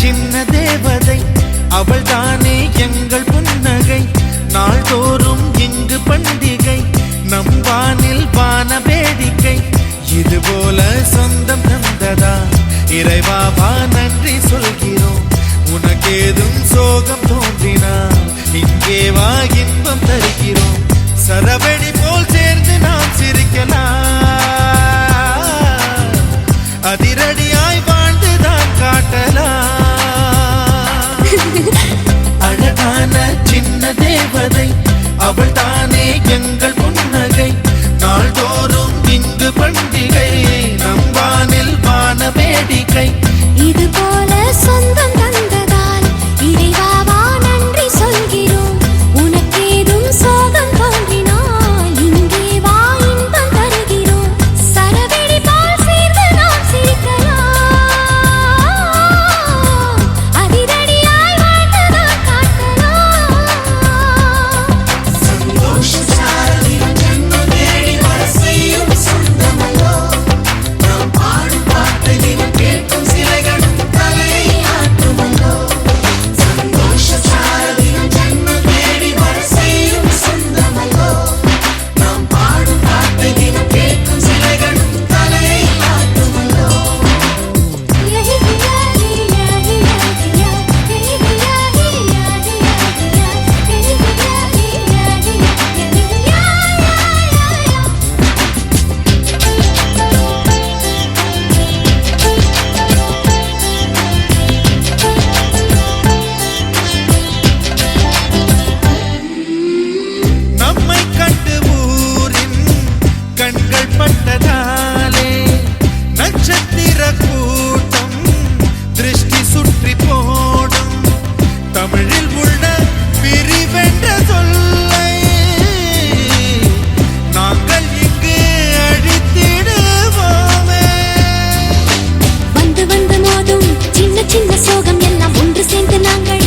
சின்ன தேவதை அவள் தானே எங்கள் புன்னகை. நாள்தோறும் இங்கு பண்டிகை, நம் வானில் வான வேடிக்கை. இதுபோல சொந்தம் தந்ததா இறைவாவா நன்றி சொல்கிறோம். உனக்கேதும் சோகம் தோன்றினால் இங்கே வா இன்பம் தருகிறோம். சரவெடி போல் சேர்ந்து நாம் சிரிக்கலாம், அதிரடியாய் வாழ்ந்துதான் காட்டலாம். அழகான சின்ன தேவதை அவள் தானே எங்கள் புன்னகை. நாள்தோறும் இங்கு பண்டிகை, நம் வானில் வான வேடிக்கை. இது போல சொந்தம் தந்ததால் இறைவாவா நன்றி சொல்கிறோம். உனக்கேதும் சோகம் தோன்றினால் இங்கே வா இன்பம் தருகிறோம். சரவெடி போல் சேர்ந்து நாம் சிரிக்கலாம், அதிரடியாய் வாழ்ந்துதான் காட்டலாம். சந்தோஷ சாரதியும் ஜன்மம் தேடி வர செய்யும் சொந்தமல்லோ. நாம் பாடும் பாட்டு தினம் கேட்கும் சிலைகளும் தலையை ஆட்டுமல்லோ. சந்தோஷ சாரதியும் ஜன்மம் தேடி வர செய்யும் சொந்தமல்லோ. நாம் பாடும் பாட்டு தினம் கேட்கும் சிலைகளும் தலையை ஆட்டுமல்லோ. நம்மை கண்டு ஊரின் கண்கள் பட்டதாலே நட்சத்திர கூட்டம் திருஷ்டி சுற்றி போடும். தமிழில் உள்ள பிரிவென்ற சொல்லை நாங்கள் இங்கு அழித்திடுவோமே. வந்து வந்து மோதும் சின்ன சின்ன சோகம் எல்லாம் ஒன்று சேர்ந்து நாங்கள்